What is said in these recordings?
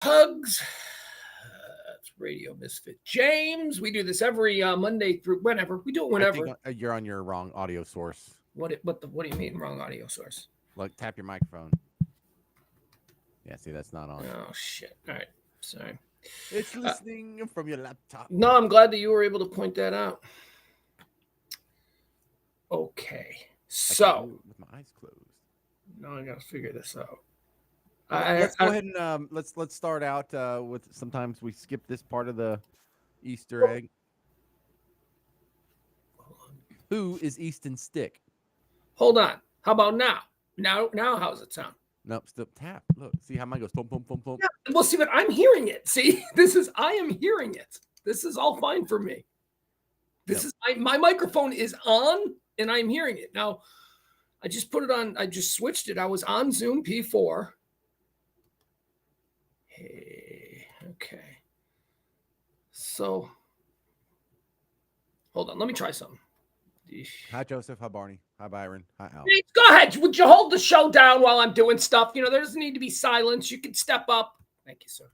Pugs. It's Radio Misfit. James, we do this every Monday through whenever. We do it whenever. I think you're on your wrong audio source. What do you mean wrong audio source? Like tap your microphone. Yeah, see that's not on. Oh shit. All right. Sorry. It's listening from your laptop. No, I'm glad that you were able to point that out. Okay. So with my eyes closed. now I gotta figure this out. Let's go ahead and let's start out with sometimes we skip this part of the Easter egg. Who is Easton Stick? Hold on. How about now? Now how's it sound? Nope, still tap. Look, see how mine goes boom, boom, boom, boom. Yeah, well, see, but I'm hearing it. See, I am hearing it. This is all fine for me. My microphone is on and I'm hearing it. Now, I just put it on. I just switched it. I was on Zoom P4. Hey, okay. So, hold on. Let me try something. Hi, Joseph. Hi, Barney. Hi, Byron. Hi, Al. Hey, go ahead. Would you hold the show down while I'm doing stuff? You know, there doesn't need to be silence. You can step up. Thank you, sir.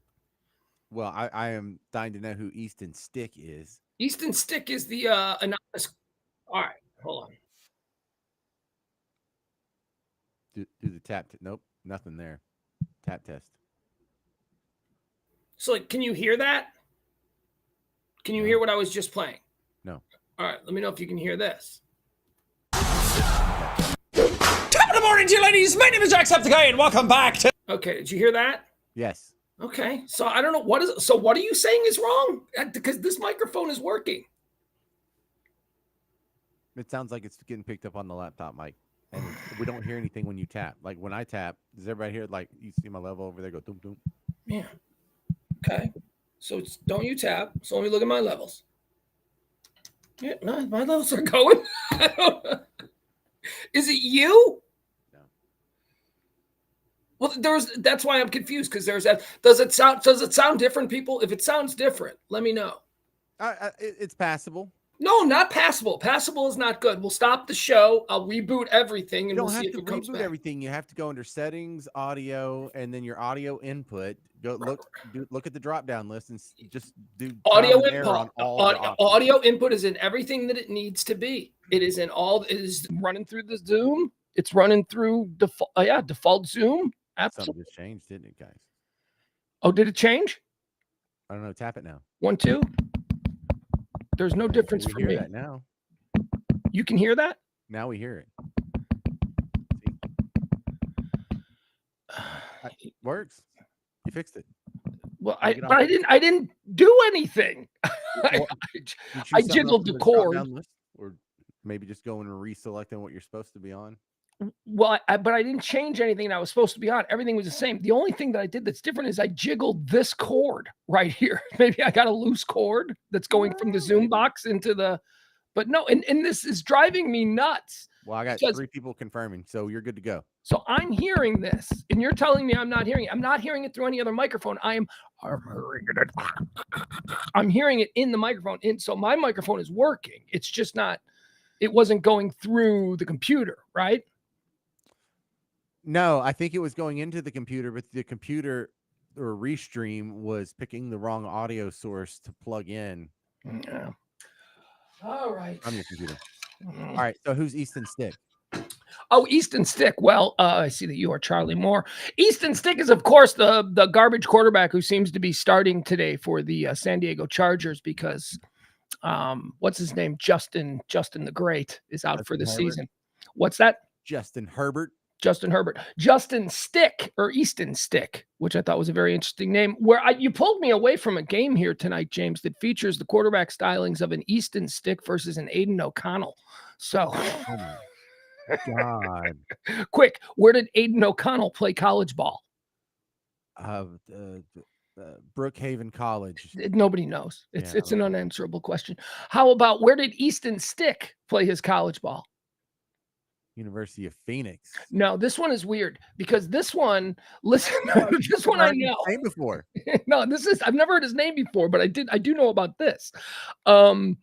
Well, I am dying to know who Easton Stick is. Easton Stick is the anonymous. All right, hold on. Do the tap. Nope, nothing there. Tap test. So, like, can you hear that? Can you hear what I was just playing? No. All right, let me know if you can hear this. Top of the morning to you, ladies. My name is Jacksepticeye, and welcome back to... Okay, did you hear that? Yes. Okay, so I don't know. What are you saying is wrong? Because this microphone is working. It sounds like it's getting picked up on the laptop mic. And we don't hear anything when you tap. Like when I tap, does everybody hear like you see my level over there go doom doom? Yeah. Okay. So don't you tap. So let me look at my levels. Yeah, no, my levels are going. Is it you? No. Well, that's why I'm confused because there's that. Does it sound different, people? If it sounds different, let me know. It's passable. No, not passable. Passable is not good. We'll stop the show. I'll reboot everything, and You we'll don't see have if to it comes reboot back. everything. You have to go under settings, audio, and then your audio input. Go look at the drop down list and just do Audio input. on audio input is in everything that it needs to be. It is in all. It is running through the Zoom. It's running through default Zoom. Absolutely. Something just changed, didn't it, guys? Oh, did it change? I don't know. Tap it now. 1, 2. There's no difference for me. That now. You can hear that? Now we hear it. See? It works. You fixed it. Well, I didn't do anything. I jiggled the cord. Or maybe just going and reselecting what you're supposed to be on. Well, but I didn't change anything that I was supposed to be on. Everything was the same. The only thing that I did that's different is I jiggled this cord right here. Maybe I got a loose cord that's going from the Zoom box into the, but no, and this is driving me nuts. Well, I got 3 people confirming, so you're good to go. So I'm hearing this, and you're telling me I'm not hearing it. I'm not hearing it through any other microphone. I'm hearing it in the microphone. And so my microphone is working. It's just not, it wasn't going through the computer, right? No, I think it was going into the computer, but the computer or Restream was picking the wrong audio source to plug in. Yeah. All right. On your computer. All right. So who's Easton Stick? Oh, Easton Stick. Well, I see that you are Charlie Moore. Easton Stick is, of course, the garbage quarterback who seems to be starting today for the San Diego Chargers because what's his name? Justin the Great is out for the season. What's that? Justin Herbert. Justin Stick or Easton Stick, which I thought was a very interesting name. Where you pulled me away from a game here tonight, James, that features the quarterback stylings of an Easton Stick versus an Aiden O'Connell. So, oh my God! Quick, where did Aiden O'Connell play college ball? Brookhaven College. Nobody knows. It's an unanswerable question. How about where did Easton Stick play his college ball? University of Phoenix. No, this one is weird because this one, listen, this one I know. Name before. No, I've never heard his name before, but I do know about this. So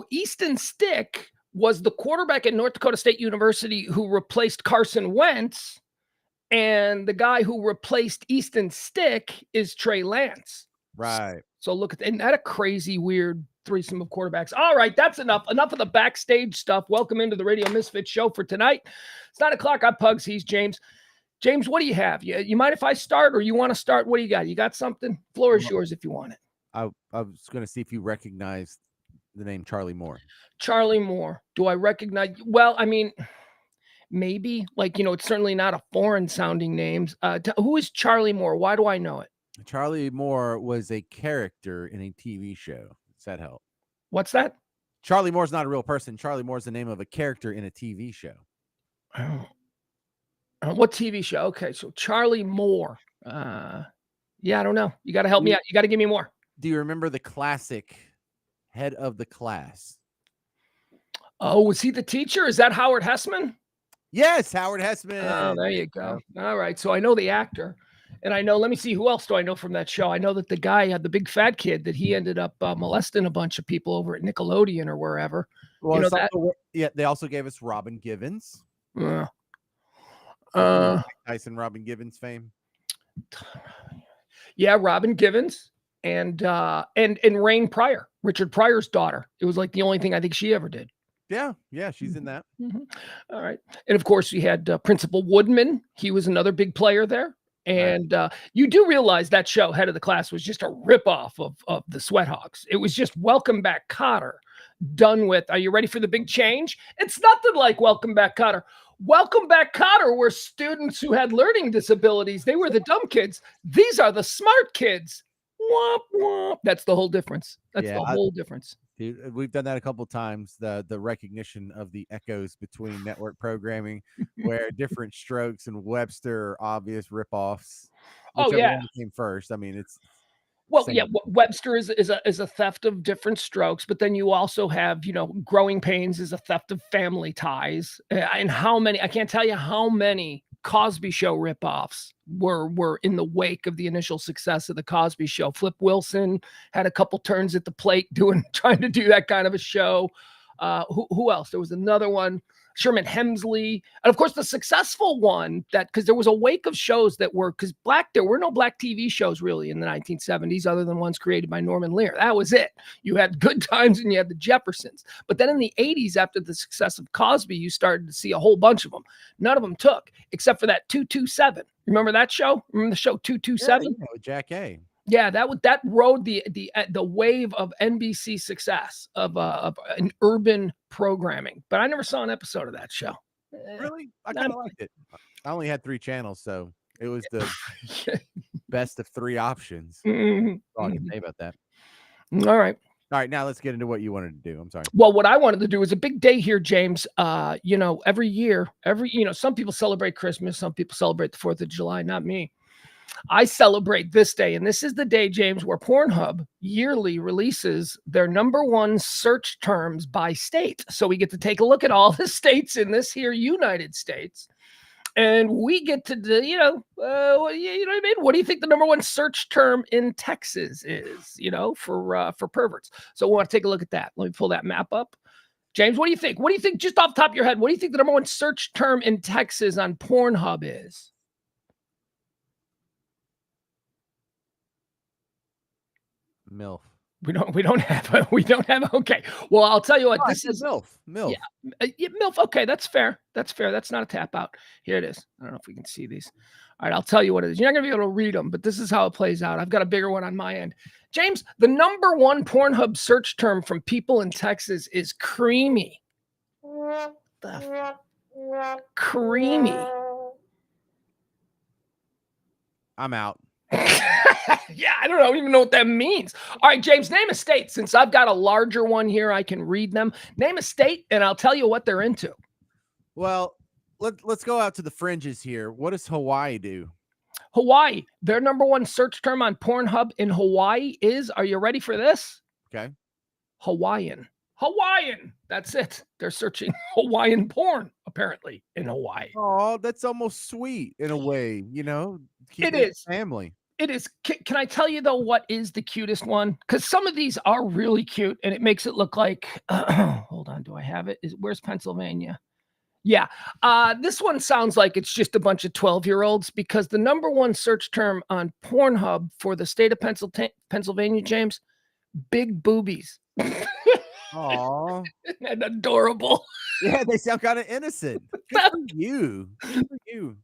Easton Stick was the quarterback at North Dakota State University who replaced Carson Wentz And the guy who replaced Easton Stick is Trey Lance. Right. So look at that a crazy, weird threesome of quarterbacks. All right, that's enough. Enough of the backstage stuff. Welcome into the Radio Misfits show for tonight. It's 9 o'clock. I'm Pugs. He's James. James, what do you have? You mind if I start, or you want to start? What do you got? You got something? Floor is yours if you want it. I was going to see if you recognize the name Charlie Moore. Charlie Moore. Do I recognize? Well, I mean, maybe. Like, it's certainly not a foreign sounding name. Who is Charlie Moore? Why do I know it? Charlie Moore was a character in a TV show. Does that help? What's that? Charlie Moore's not a real person. Charlie Moore's the name of a character in a TV show. Oh. What TV show? Okay, so Charlie Moore. Yeah, I don't know. You got to help me out. You got to give me more. Do you remember the classic Head of the Class? Oh, was he the teacher? Is that Howard Hessman? Yes, Howard Hessman. Oh, there you go. All right, so I know the actor. And I know, let me see, who else do I know from that show? I know that the guy had the big fat kid that he ended up molesting a bunch of people over at Nickelodeon or wherever. Well, that? Yeah, they also gave us Robin Givens. Tyson Robin Givens fame. Yeah, Robin Givens and Rain Pryor, Richard Pryor's daughter. It was like the only thing I think she ever did. Yeah, she's in that. Mm-hmm. All right. And of course, we had Principal Woodman. He was another big player there. And you do realize that show, Head of the Class, was just a ripoff of the Sweat Hogs. It was just Welcome Back, Kotter, done with, are you ready for the big change? It's nothing like Welcome Back, Kotter. Welcome Back, Kotter were students who had learning disabilities. They were the dumb kids. These are the smart kids. Womp, womp. That's the whole difference. That's the whole difference. Dude, we've done that a couple of times. The recognition of the echoes between network programming, where different strokes and Webster are obvious ripoffs. Whichever one came first. I mean, it's Webster is a theft of different strokes, but then you also have, Growing Pains is a theft of family ties. And how many? I can't tell you how many Cosby Show ripoffs were in the wake of the initial success of the Cosby Show. Flip Wilson had a couple turns at the plate trying to do that kind of a show. Who else? There was another one, Sherman Hemsley, and of course the successful one because there was a wake of shows that were there were no black TV shows really in the 1970s other than ones created by Norman Lear. That was it. You had Good Times and you had the Jeffersons. But then in the 80s, after the success of Cosby, you started to see a whole bunch of them. None of them took, except for that 227. Remember that show? Remember the show 227? Yeah, with Jack A. Yeah, that rode the wave of NBC success of an urban programming. But I never saw an episode of that show. Really? I kind of liked it. I only had 3 channels, so it was the best of 3 options. Mm-hmm. All I can say about that. All right. All right, now let's get into what you wanted to do. I'm sorry. Well, what I wanted to do is a big day here, James. Every year, some people celebrate Christmas, some people celebrate the 4th of July, not me. I celebrate this day, and this is the day, James, where Pornhub yearly releases their #1 search terms by state. So we get to take a look at all the states in this here United States, and we get to, what I mean? What do you think the #1 search term in Texas is, for perverts? So we want to take a look at that. Let me pull that map up. James, what do you think? What do you think, just off the top of your head, what do you think the #1 search term in Texas on Pornhub is? MILF. We don't have. Okay. Well, I'll tell you what. This is MILF. Yeah, MILF. Okay, that's fair. That's not a tap out. Here it is. I don't know if we can see these. All right, I'll tell you what it is. You're not gonna be able to read them, but this is how it plays out. I've got a bigger one on my end. James, the #1 Pornhub search term from people in Texas is creamy. Creamy. I'm out. Yeah, I don't even know what that means. All right, James, name a state. Since I've got a larger one here, I can read them. Name a state, and I'll tell you what they're into. Well, let's go out to the fringes here. What does Hawaii do? Hawaii, their #1 search term on Pornhub in Hawaii is, are you ready for this? Okay. Hawaiian. That's it. They're searching Hawaiian porn, apparently, in Hawaii. Oh, that's almost sweet in a way, Keep it is. Family. It is. Can I tell you, though, what is the cutest one? Because some of these are really cute, and it makes it look like, hold on, do I have it? Where's Pennsylvania? Yeah. This one sounds like it's just a bunch of 12-year-olds because the number one search term on Pornhub for the state of Pennsylvania, James, big boobies. Aw. And adorable. Yeah, they sound kind of innocent. Good for you. Good for you.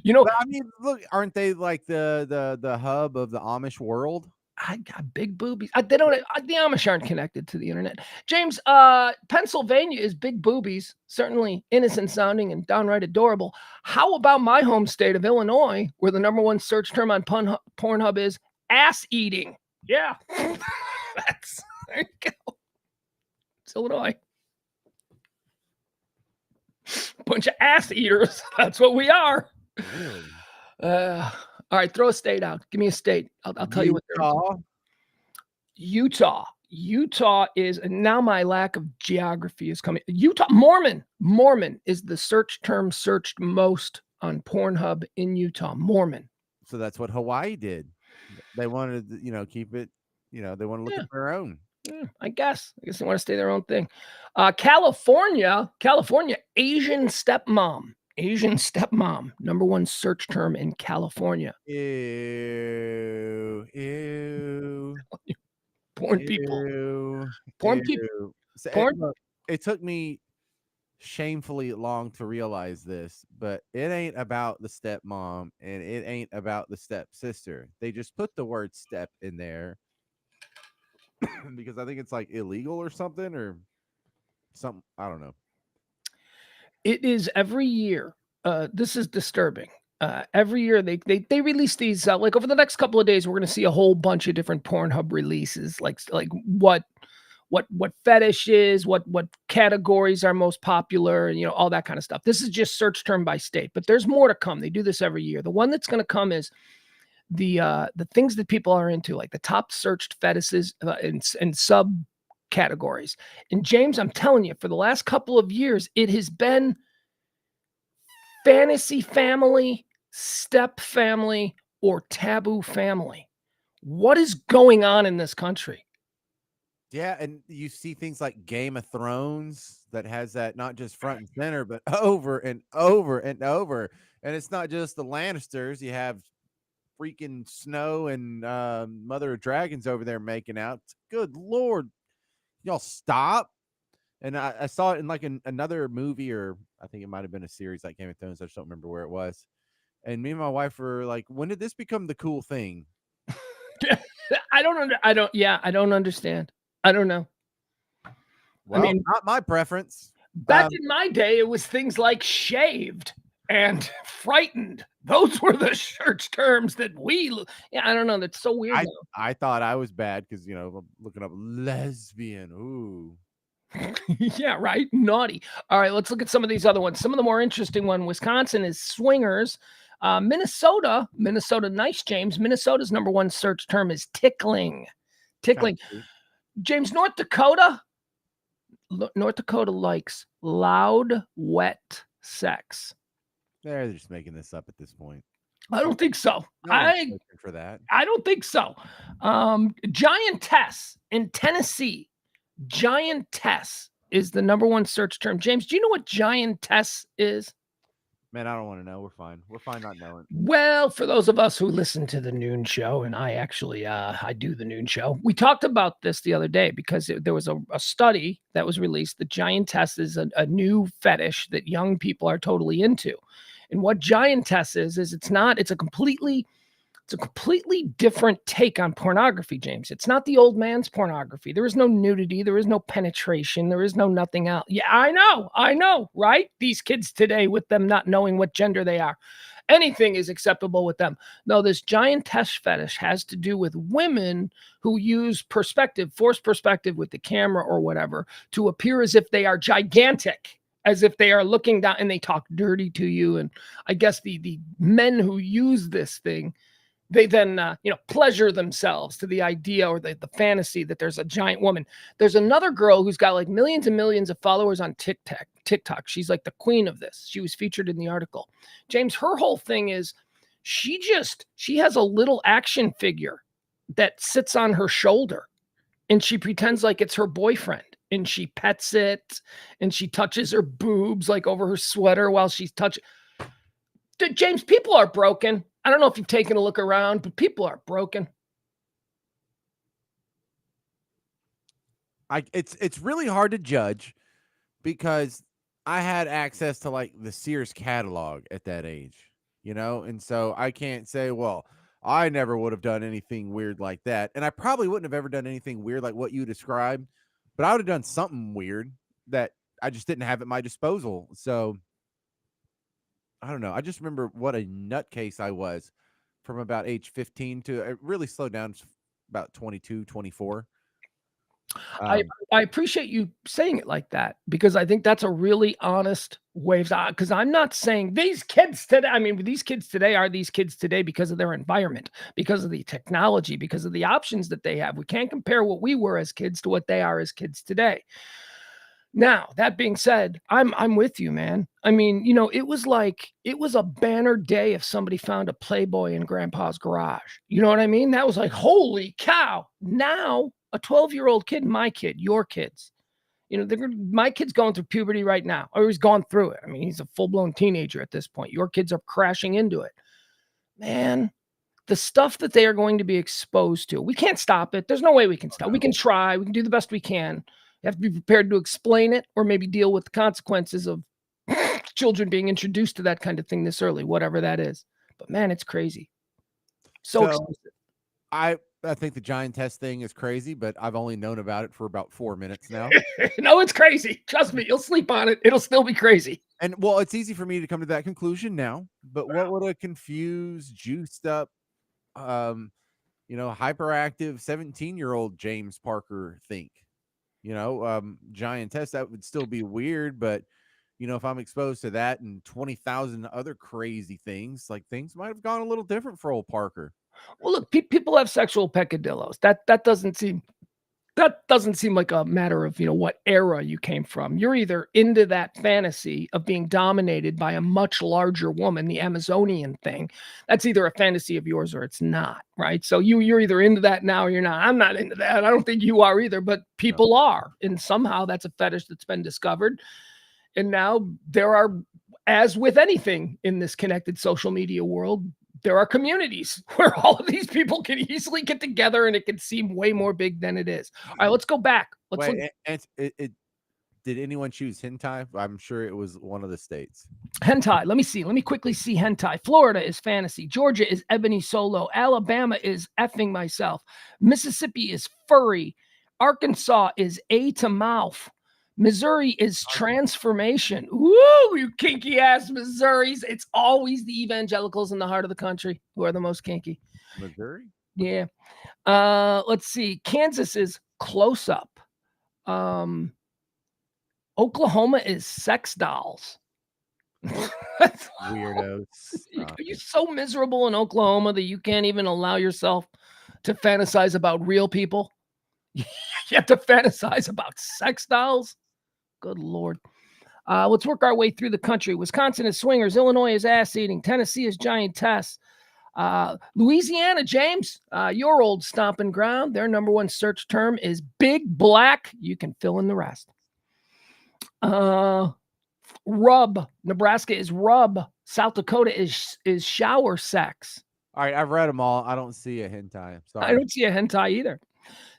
You know, But I mean, look, aren't they like the hub of the Amish world? I got big boobies. They don't. The Amish aren't connected to the internet. James, Pennsylvania is big boobies, certainly innocent sounding and downright adorable. How about my home state of Illinois, where the number one search term on Pornhub is ass eating? Yeah, that's there you go. It's Illinois. Bunch of ass eaters. That's what we are. Really? All right, throw a state out. Give me a state. I'll tell you what they're. Utah. Utah is, and now my lack of geography is coming. Utah, Mormon is the search term searched most on Pornhub in Utah. Mormon. So that's what Hawaii did. They wanted to, keep it, they want to look at their own. I guess they want to stay their own thing. California, Asian stepmom. Asian stepmom, number one search term in California. Ew. Porn people. Porn people. It took me shamefully long to realize this, but it ain't about the stepmom and it ain't about the stepsister. They just put the word step in there because I think it's like illegal or something or something. I don't know. It is every year. This is disturbing. Every year they release these. Like over the next couple of days, we're going to see a whole bunch of different Pornhub releases. Like what fetish is, what categories are most popular, and all that kind of stuff. This is just search term by state, but there's more to come. They do this every year. The one that's going to come is the things that people are into, like the top searched fetishes and sub categories. And James, I'm telling you, for the last couple of years, it has been fantasy family, step family, or taboo family. What is going on in this country? Yeah, and you see things like Game of Thrones that has that not just front and center, but over and over and over. And it's not just the Lannisters. You have freaking Snow and Mother of Dragons over there making out. Good Lord. Y'all stop. And I saw it in like another movie, or I think it might have been a series like Game of Thrones. I just don't remember where it was. And me and my wife were like, when did this become the cool thing? I don't understand. I don't know. Well, I mean, not my preference. Back in my day, it was things like shaved and frightened. Those were the search terms that I don't know. That's so weird. I thought I was bad because, I'm looking up lesbian. Ooh. Yeah, right. Naughty. All right, let's look at some of these other ones. Some of the more interesting one. Wisconsin is swingers. Minnesota, nice, James. Minnesota's number one search term is tickling. James, North Dakota likes loud, wet sex. They're just making this up at this point. I don't think so. For that. I don't think so. Giantess in Tennessee. Giantess is the number one search term. James, do you know what giantess is? Man, I don't want to know. We're fine. We're fine not knowing. Well, for those of us who listen to the noon show, and I actually, I do the noon show, we talked about this the other day because there was a study that was released. The giantess is a new fetish that young people are totally into. And what giantess is it's a completely different take on pornography, James. It's not the old man's pornography. There is no nudity. There is no penetration. There is no nothing else. Yeah, I know, right? These kids today, with them not knowing what gender they are, anything is acceptable with them. No, this giantess fetish has to do with women who use forced perspective with the camera or whatever to appear as if they are gigantic, as if they are looking down, and they talk dirty to you. And I guess the men who use this thing, they then, pleasure themselves to the idea or the fantasy that there's a giant woman. There's another girl who's got like millions and millions of followers on TikTok. She's like the queen of this. She was featured in the article. James, her whole thing is she has a little action figure that sits on her shoulder and she pretends like it's her boyfriend. and she pets it and she touches her boobs like over her sweater while she's touching. James, people are broken. I don't know if you've taken a look around, but people are broken. It's really hard to judge because I had access to like the Sears catalog at that age, and so I can't say, well, I never would have done anything weird like that. And I probably wouldn't have ever done anything weird like what you described, but I would have done something weird that I just didn't have at my disposal. So I don't know. I just remember what a nutcase I was from about age 15 to it really slowed down to about 22, 24. I Um, I appreciate you saying it like that because I think that's a really honest way of because I'm not saying these kids today. I mean, these kids today are these kids today because of their environment, because of the technology, because of the options that they have. We can't compare what we were as kids to what they are as kids today. Now, that being said, I'm with you, man. I mean, it was like it was a banner day if somebody found a Playboy in grandpa's garage. You know what I mean? That was like, holy cow. Now, a 12-year-old kid, my kid, your kids, my kid's going through puberty right now, or he's gone through it. I mean, he's a full-blown teenager at this point. Your kids are crashing into it. Man, the stuff that they are going to be exposed to, we can't stop it. There's no way we can stop. We can try. We can do the best we can. You have to be prepared to explain it or maybe deal with the consequences of children being introduced to that kind of thing this early, whatever that is. But man, it's crazy. So so expensive. I think the giant test thing is crazy, but I've only known about it for about 4 minutes now. No, it's crazy. Trust me, you'll sleep on it. It'll still be crazy. And well, it's easy for me to come to that conclusion now, but what would a confused, juiced up, um, hyperactive 17-year-old James Parker think? Giant test, that would still be weird, but if I'm exposed to that and 20,000 other crazy things, like things might have gone a little different for old Parker. Well, look, people have sexual peccadillos. That doesn't seem like a matter of, what era you came from. You're either into that fantasy of being dominated by a much larger woman, the Amazonian thing. That's either a fantasy of yours or it's not, right? So you're either into that now or you're not. I'm not into that. I don't think you are either, but No. people are. And somehow that's a fetish that's been discovered. And now there are, as with anything in this connected social media world, there are communities where all of these people can easily get together and it can seem way more big than it is. All right, let's go back. Let's look. Wait, did anyone choose hentai? I'm sure it was one of the states. Hentai. Let me see. Let me quickly see hentai. Florida is fantasy. Georgia is ebony solo. Alabama is effing myself. Mississippi is furry. Arkansas is A to mouth. Missouri is transformation. Woo, you kinky ass Missouris. It's always the evangelicals in the heart of the country who are the most kinky. Missouri? Yeah. Let's see. Kansas is close up. Oklahoma is sex dolls. Weirdos. Are you so miserable in Oklahoma that you can't even allow yourself to fantasize about real people? You have to fantasize about sex dolls? Good Lord. Let's work our way through the country. Wisconsin is swingers. Illinois is ass eating. Tennessee is giant tests. Louisiana, James, your old stomping ground. Their number one search term is big black. You can fill in the rest. Rub. Nebraska is rub. South Dakota is shower sex. All right, I've read them all. I don't see a hentai. Sorry. I don't see a hentai either.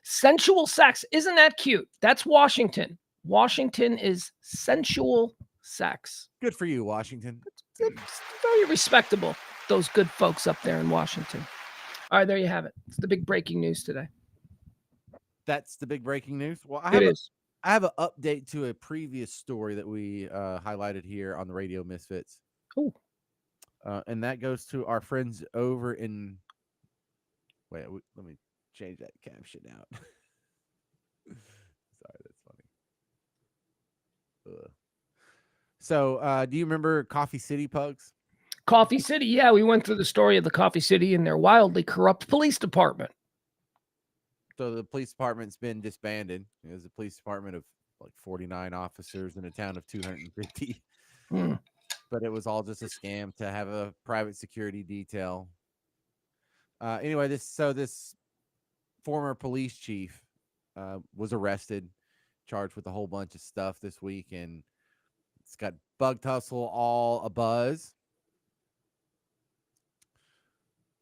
Sensual sex. Isn't that cute? That's Washington. Washington is sensual sex. Good for you, Washington. It's very respectable, those good folks up there in Washington. All right, there you have it. It's the big breaking news today. That's the big breaking news. Well, I have an update to a previous story that we highlighted here on the Radio Misfits. Oh. And that goes to our friends over in. Wait, let me change that caption out. Sorry, that's funny. So, do you remember Coffee City, Pugs? Coffee City, yeah, we went through the story of the Coffee City and their wildly corrupt police department. So the police department's been disbanded. It was a police department of like 49 officers in a town of 250. But it was all just a scam to have a private security detail. Anyway, this former police chief was arrested charged with a whole bunch of stuff this week, and it's got Bug Tussle all abuzz.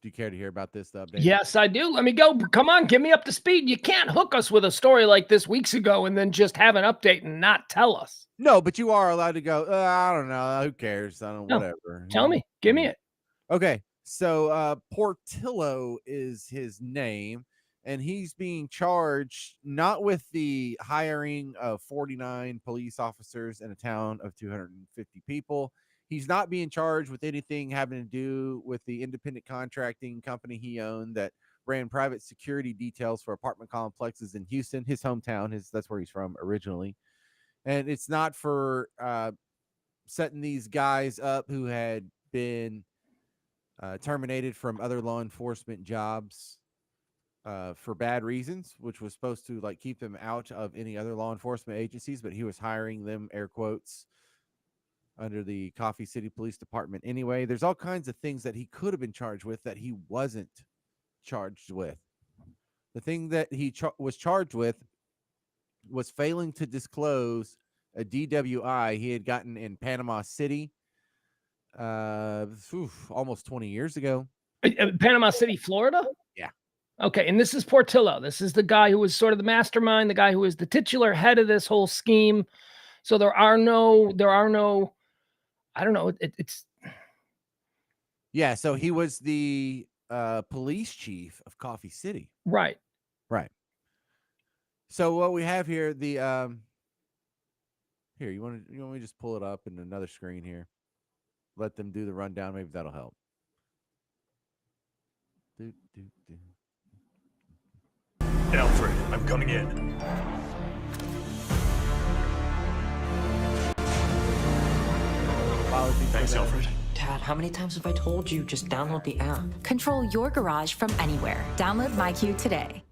Do you care to hear about this update? Yes, I do. Let me go. Come on, get me up to speed. You can't hook us with a story like this weeks ago and then just have an update and not tell us. No, but you are allowed to go, I don't know. Who cares? I don't know, whatever. Tell me. Give me it. Okay. So Portillo is his name, and he's being charged not with the hiring of 49 police officers in a town of 250 people. He's not being charged with anything having to do with the independent contracting company he owned that ran private security details for apartment complexes in Houston, his hometown. That's where he's from originally. And it's not for setting these guys up who had been terminated from other law enforcement jobs for bad reasons, which was supposed to like keep them out of any other law enforcement agencies, but he was hiring them, air quotes, under the Coffee City Police Department anyway. There's all kinds of things that he could have been charged with that he wasn't charged with. The thing that he was charged with was failing to disclose a DWI he had gotten in Panama City almost 20 years ago. Panama City, Florida? Yeah. Okay, and this is Portillo. This is the guy who was sort of the mastermind, the guy who is the titular head of this whole scheme. So there are no, I don't know. It's. Yeah, so he was the police chief of Coffee City. Right. Right. So what we have here, the here, you want me to just pull it up in another screen here? Let them do the rundown. Maybe that'll help. Alfred, I'm coming in. Thanks, Alfred. Dad, how many times have I told you just download the app? Control your garage from anywhere. Download MyQ today.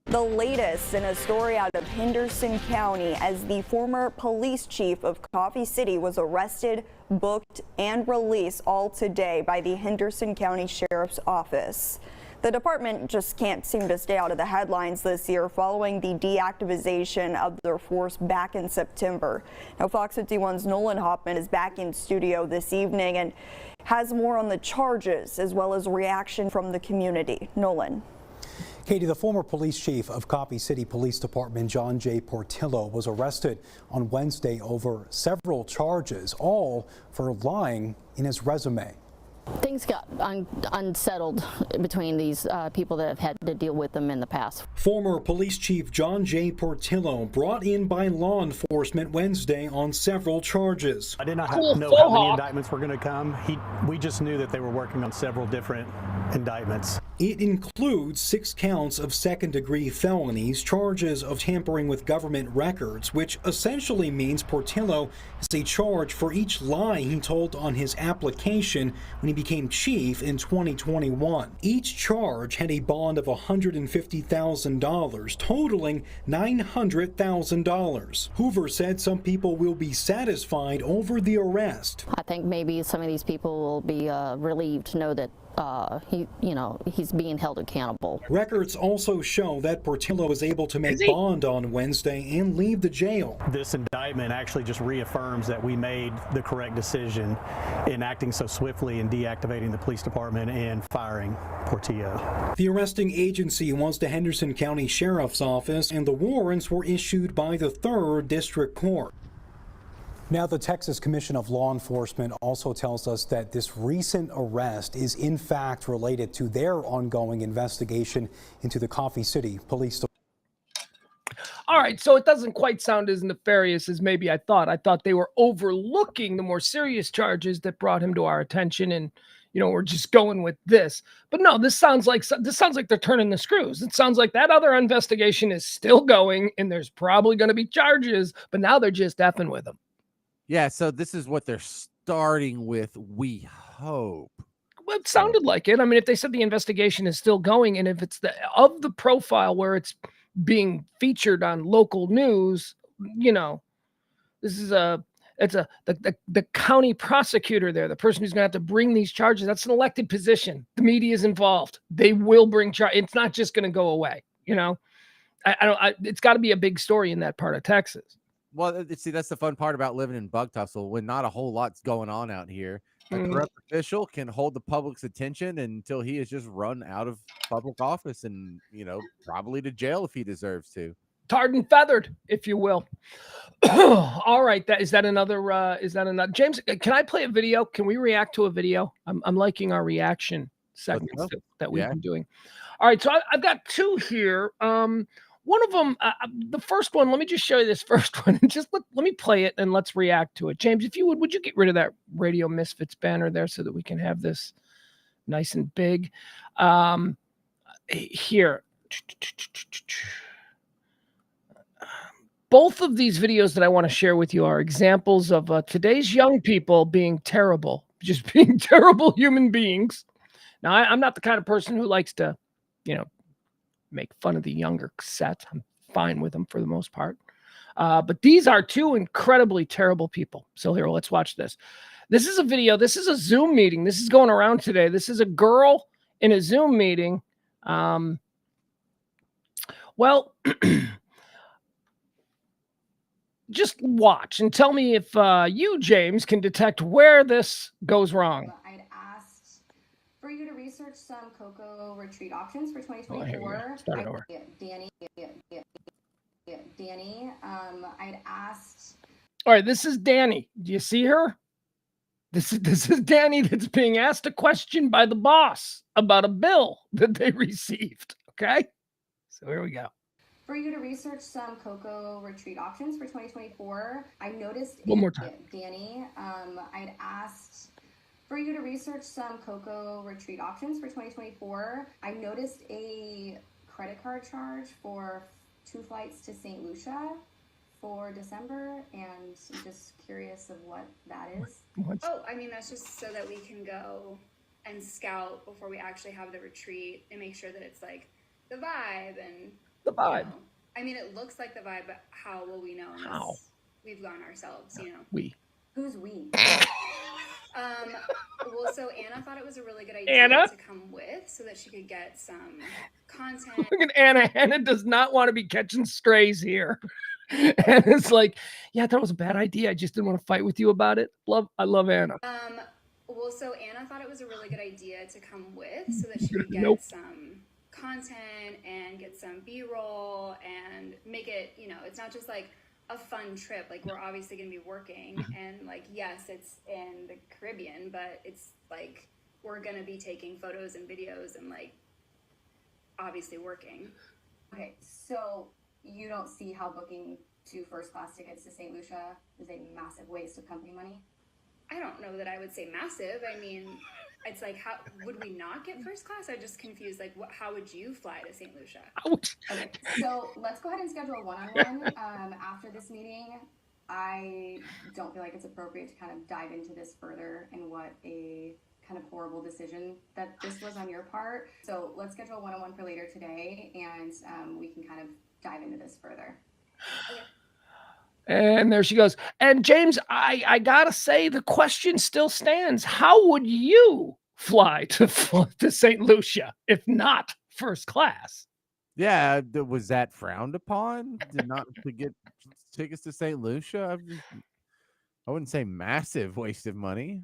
The latest in a story out of Henderson County as the former police chief of Coffee City was arrested, booked, and released all today by the Henderson County Sheriff's Office. The department just can't seem to stay out of the headlines this year following the deactivation of their force back in September. Now, Fox 51's Nolan Hoffman is back in studio this evening and has more on the charges as well as reaction from the community. Nolan. Katie, the former police chief of Coffee City Police Department, John J. Portillo, was arrested on Wednesday over several charges, all for lying in his resume. Things got unsettled between these people that have had to deal with them in the past. Former police chief John J. Portillo brought in by law enforcement Wednesday on several charges. I did not know how many indictments were going to come. We just knew that they were working on several different indictments. It includes 6 counts of second-degree felonies, charges of tampering with government records, which essentially means Portillo has a charge for each lie he told on his application when he became chief in 2021. Each charge had a bond of $150,000, totaling $900,000. Hoover said some people will be satisfied over the arrest. I think maybe some of these people will be relieved to know that he's being held accountable. Records also show that Portillo was able to make bond on Wednesday and leave the jail. This indictment actually just reaffirms that we made the correct decision in acting so swiftly and deactivating the police department and firing Portillo. The arresting agency was the Henderson County Sheriff's Office, and the warrants were issued by the 3rd District Court. Now, the Texas Commission of Law Enforcement also tells us that this recent arrest is in fact related to their ongoing investigation into the Coffee City Police Department. All right, so it doesn't quite sound as nefarious as maybe I thought. I thought they were overlooking the more serious charges that brought him to our attention, and we're just going with this. But no, this sounds like they're turning the screws. It sounds like that other investigation is still going, and there's probably going to be charges, but now they're just effing with him. Yeah, so this is what they're starting with, we hope. Well, it sounded like it. I mean, if they said the investigation is still going, and if it's the profile where it's being featured on local news, this is the county prosecutor there, the person who's going to have to bring these charges. That's an elected position. The media is involved. They will bring charges. It's not just going to go away, It's got to be a big story in that part of Texas. Well, see, that's the fun part about living in Bug Tussle when not a whole lot's going on out here. A corrupt official can hold the public's attention until he is just run out of public office and, probably to jail if he deserves to. Tarred and feathered, if you will. All right. Is that another? James, can I play a video? Can we react to a video? I'm liking our reaction segments that we've been doing. All right. So I've got two here. One of them, the first one, let me just show you this first one. And just let me play it and let's react to it. James, if you would you get rid of that Radio Misfits banner there so that we can have this nice and big? Here. Both of these videos that I want to share with you are examples of today's young people being terrible, just being terrible human beings. Now, I'm not the kind of person who likes to, make fun of the younger set. I'm fine with them for the most part. But these are two incredibly terrible people. So here, let's watch this. This is a video. This is a Zoom meeting. This is going around today. This is a girl in a Zoom meeting. Well, just watch and tell me if you, James, can detect where this goes wrong. I'd asked for you to research some cocoa retreat options for 2024. Danny, I'd asked. All right, this is Danny. Do you see her? This is Danny that's being asked a question by the boss about a bill that they received. Okay, so here we go. For you to research some cocoa retreat options for 2024. I noticed one more time. Danny, I'd asked for you to research some cocoa retreat options for 2024. I noticed a credit card charge for 2 flights to St. Lucia for December, and I'm just curious of what that is. Oh, I mean, that's just so that we can go and scout before we actually have the retreat and make sure that it's like the vibe and the vibe. I mean, it looks like the vibe, but how will we know unless we've gone ourselves, We. Who's we? Well, so Anna thought it was a really good idea to come with so that she could get some content. Look at Anna. Anna does not want to be catching strays here. And it's like, yeah, that was a bad idea. I just didn't want to fight with you about it. I love Anna. Well, so Anna thought it was a really good idea to come with so that she could get some content and get some B-roll and make it, it's not just like a fun trip. Like, we're obviously going to be working and like, yes, it's in the Caribbean, but it's like we're going to be taking photos and videos and like obviously working. Okay, so you don't see how booking 2 first-class tickets to St. Lucia is a massive waste of company money? I don't know that I would say massive. I mean, it's like, how would we not get first class? I'm just confused. Like, how would you fly to St. Lucia? Okay, so let's go ahead and schedule a one-on-one after this meeting. I don't feel like it's appropriate to kind of dive into this further and what a kind of horrible decision that this was on your part. So let's schedule a one-on-one for later today, and we can kind of dive into this further. Okay. And there she goes. And James, I gotta say, the question still stands. How would you fly to St. Lucia if not first class? Yeah, was that frowned upon? To get tickets to St. Lucia? I wouldn't say massive waste of money.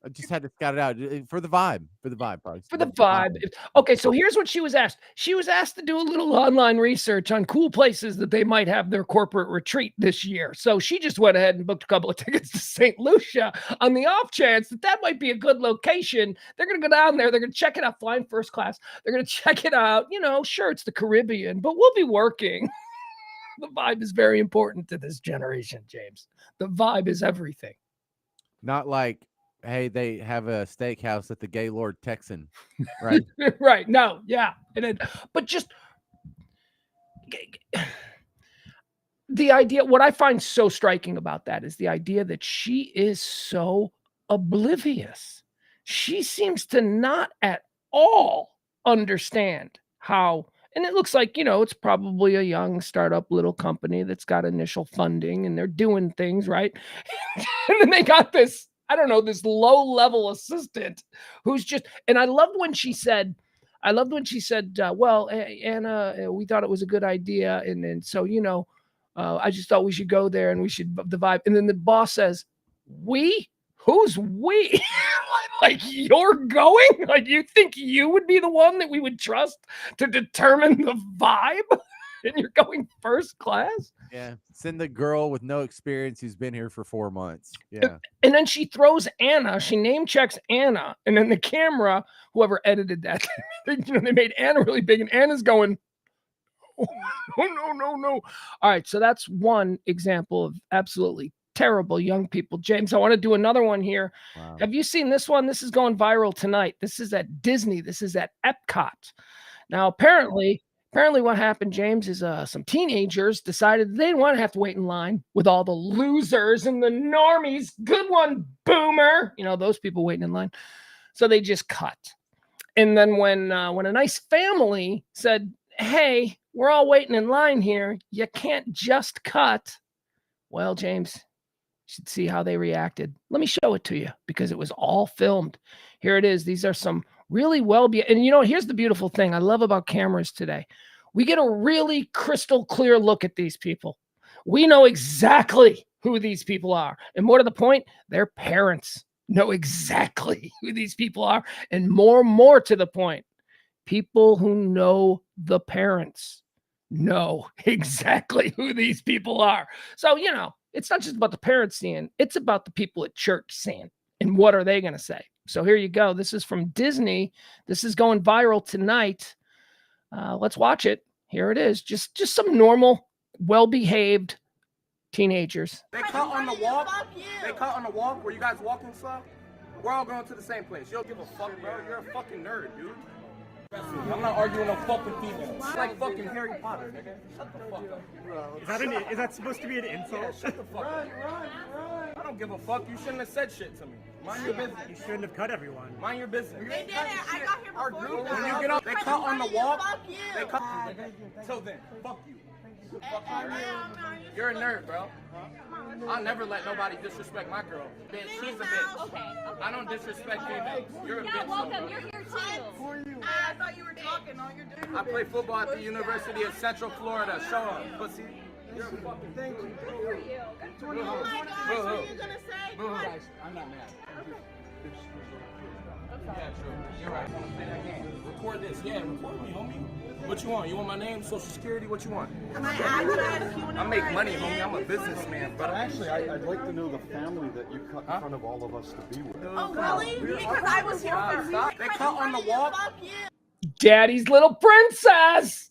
I just had to scout it out for the vibe. Pugs. For the vibe. Okay, so here's what she was asked. She was asked to do a little online research on cool places that they might have their corporate retreat this year. So she just went ahead and booked a couple of tickets to St. Lucia on the off chance that might be a good location. They're going to go down there. They're going to check it out, flying first class. They're going to check it out. Sure, it's the Caribbean, but we'll be working. The vibe is very important to this generation, James. The vibe is everything. Not like, hey, they have a steakhouse at the Gaylord Texan, right? Right. No, yeah. But just the idea, what I find so striking about that is the idea that she is so oblivious. She seems to not at all understand how, and it looks like, it's probably a young startup little company that's got initial funding and they're doing things right. And then they got this, I don't know, this low-level assistant who's just, and I loved when she said, I loved when she said, well, Anna, we thought it was a good idea. And so, I just thought we should go there and we should the vibe. And then the boss says, we? Who's we? Like, you're going? Like, you think you would be the one that we would trust to determine the vibe? And you're going first class? Yeah. Send the girl with no experience who's been here for 4 months. Yeah. And then she throws Anna. She name checks Anna. And then the camera, whoever edited that, they made Anna really big. And Anna's going, oh, no. All right. So that's one example of absolutely terrible young people. James, I want to do another one here. Wow. Have you seen this one? This is going viral tonight. This is at Disney. This is at Epcot. Now, apparently what happened, James, is some teenagers decided they didn't want to have to wait in line with all the losers and the normies. Good one, boomer. Those people waiting in line. So they just cut. And then when a nice family said, hey, we're all waiting in line here, you can't just cut. Well, James, you should see how they reacted. Let me show it to you because it was all filmed. Here it is. These are some really and here's the beautiful thing I love about cameras today. We get a really crystal clear look at these people. We know exactly who these people are. And more to the point, their parents know exactly who these people are. And more to the point, people who know the parents know exactly who these people are. So, it's not just about the parents seeing, it's about the people at church seeing. And what are they going to say? So here you go. This is from Disney. This is going viral tonight. Let's watch it. Here it is. Just some normal, well-behaved teenagers. They cut on the walk. They cut on the walk where you guys walking slow. We're all going to the same place. You don't give a fuck, bro. You're a fucking nerd, dude. I'm not arguing no fucking female. It's like fucking Harry Potter, nigga. Shut the fuck up. Is that supposed to be an insult? Yeah, shut the fuck up. I don't give a fuck. You shouldn't have said shit to me. Mind your business. You shouldn't have cut everyone. Mind your business. They did it. I got here before you guys. When you get up, they cut on the walk. Fuck you. They cut. Till then, fuck you. You're a nerd, bro. I'll never let nobody disrespect my girl. Bitch, she's a bitch. Okay. I don't disrespect females. You're a bitch. Yeah, welcome. You're here too. I thought you were talking. All you're doing. I play football at the University of Central Florida. Show up, pussy. You're a fucking thank you. Good for you. Oh my gosh, what are you gonna say? Guys, I'm not mad. Yeah, true. You're right. Record this. Yeah, record me, homie. What you want? You want my name, social security? What you want? I make money, homie. I'm a businessman, but actually, I'd like to know the family that you cut in front of all of us to be with. Oh, really? Because I was here for They cut on the walk. Daddy's little princess.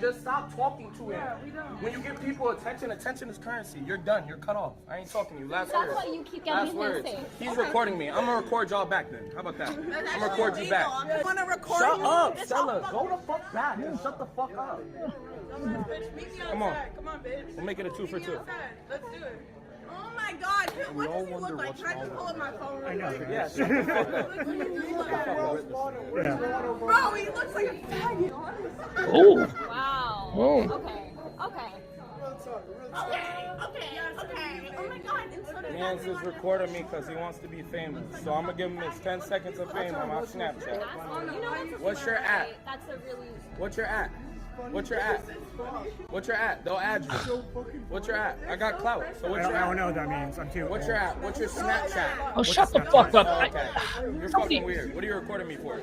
Just stop talking to him. When you give people attention is currency. You're done. You're cut off. I ain't talking to you. Last words. That's why you keep getting words. things. He's recording me. I'm gonna record y'all back then. How about that? I'm gonna record you back. I want to record Shut you. up, Stella. Go the fuck back. Shut the fuck up. Come on. Come on, bitch. We'll make it a 2 for 2. Let's do it. Oh my God! What does he look like? Can I just pull up my phone? I know. Yeah. Bro, he looks like a faggot. Oh. Wow. Oh. Okay. Oh my God. Mans is recording me because he wants to be famous. So I'm gonna give him his 10 seconds of fame on my Snapchat. What's your at? What's your at? What's your at? What's your at? They'll add you. What's your at? I got clout. So what's your at? I don't know what that means. I'm too. What's your at? What's your Snapchat? Oh, shut the fuck up. Okay. You're fucking weird. What are you recording me for?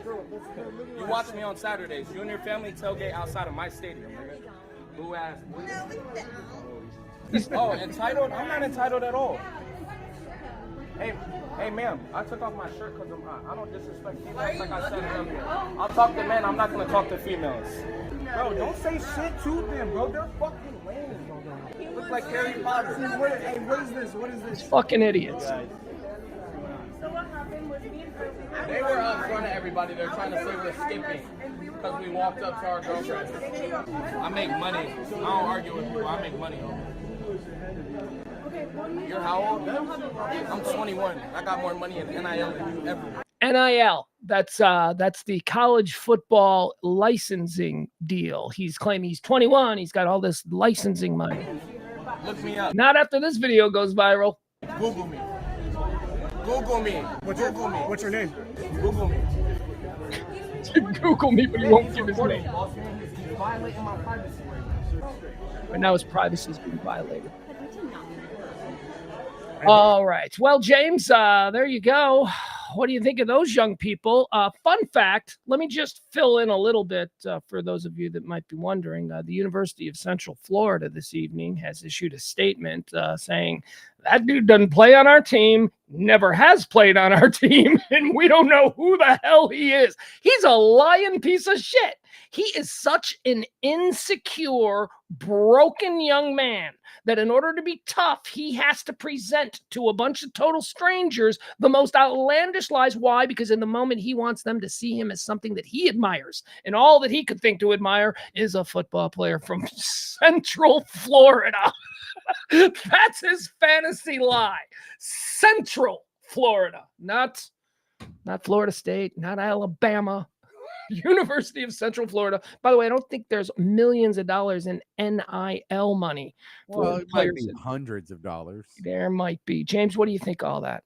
You watch me on Saturdays. You and your family tailgate outside of my stadium, nigga. Boo ass. Oh, entitled? I'm not entitled at all. Hey, ma'am, I took off my shirt because I'm hot. I don't disrespect females like I said earlier. I'll talk to men, I'm not going to talk to females. Bro, don't say shit to them, bro. They're fucking lame. Look like Harry Potter. Hey, what is this? What is this? Fucking idiots. So what happened was me and Kirby. They were up front of everybody. They're trying to say we're skipping because we walked up to our girlfriend. I make money. I don't argue with people. I make money. You're how old? I'm 21. I got more money in NIL than you ever. NIL. That's the college football licensing deal. He's claiming he's 21. He's got all this licensing money. Look me up. Not after this video goes viral. Google me. Google me. What's your name? Google me. Google me, but he won't give his name. He's violating my privacy right now. But now his privacy is being violated. All right. Well, James, there you go. What do you think of those young people? Fun fact, let me just fill in a little bit for those of you that might be wondering. The University of Central Florida this evening has issued a statement saying that dude doesn't play on our team, never has played on our team, and we don't know who the hell he is. He's a lying piece of shit. He is such an insecure, broken young man that in order to be tough, he has to present to a bunch of total strangers the most outlandish lies. Why? Because in the moment, he wants them to see him as something that he admires. And all that he could think to admire is a football player from Central Florida. That's his fantasy lie. Central Florida, not Florida State, not Alabama. University of Central Florida. By the way, I don't think there's millions of dollars in NIL money for it might players. be hundreds of dollars. There might be. James, what do you think of all that?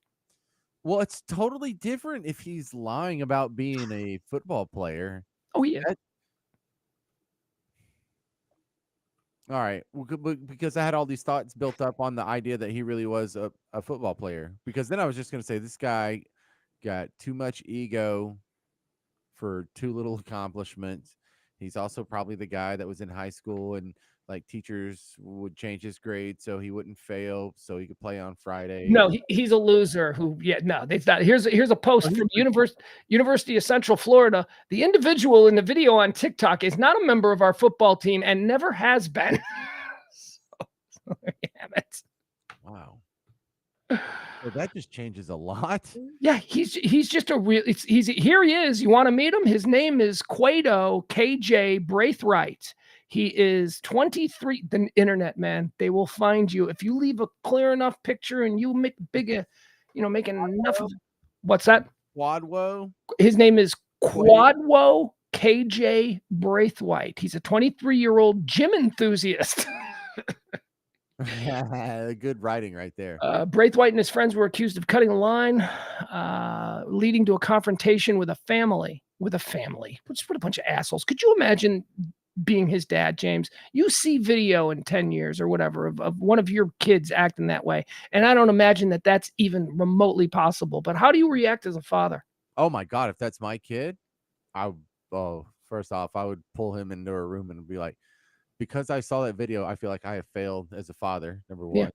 Well, it's totally different if he's lying about being a football player. Oh, yeah. All right. Well, because I had all these thoughts built up on the idea that he really was a football player. Because then I was just going to say this guy got too much ego for too little accomplishments. He's also probably the guy that was in high school and like teachers would change his grade so he wouldn't fail so he could play on Friday. No, he's a loser who, they've not. Here's a post from University of Central Florida. The individual in the video on TikTok is not a member of our football team and never has been. So damn it. Wow. Well, that just changes a lot. Yeah, he's just a real. Here he is. You want to meet him? His name is Quado KJ Braithwaite. He is 23. The internet, man, they will find you if you leave a clear enough picture and you make making enough of. What's that? Quadwo. His name is Quadwo KJ Braithwaite. He's a 23-year-old gym enthusiast. Good writing right there. Braithwaite and his friends were accused of cutting a line, leading to a confrontation with a family. What a bunch of assholes. Could you imagine being his dad, James? You see video in 10 years or whatever of one of your kids acting that way. And I don't imagine that that's even remotely possible. But how do you react as a father? Oh, my God. If that's my kid, first off, I would pull him into a room and be like, because I saw that video, I feel like I have failed as a father. Number one,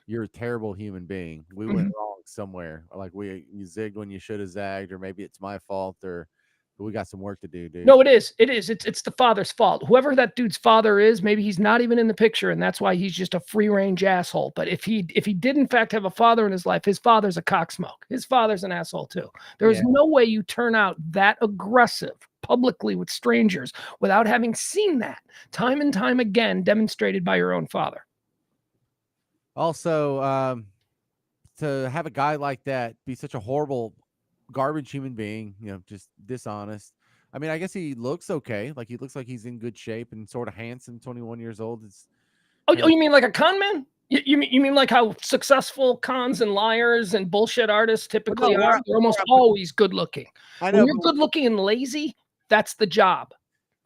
you're a terrible human being. We went wrong somewhere. Like you zigged when you should have zagged, or maybe it's my fault, or we got some work to do, dude. No, it is. It's the father's fault. Whoever that dude's father is, maybe he's not even in the picture, and that's why he's just a free range asshole. But if he did in fact have a father in his life, his father's a cocksmoke. His father's an asshole too. There's no way you turn out that aggressive publicly with strangers without having seen that time and time again demonstrated by your own father. Also, to have a guy like that be such a horrible garbage human being, just dishonest. I mean, I guess he looks okay. Like he looks like he's in good shape and sort of handsome. 21 years old. You mean like a con man? You mean like how successful cons and liars and bullshit artists typically are? They're almost always good looking. I know. When you're good looking and lazy, that's the job.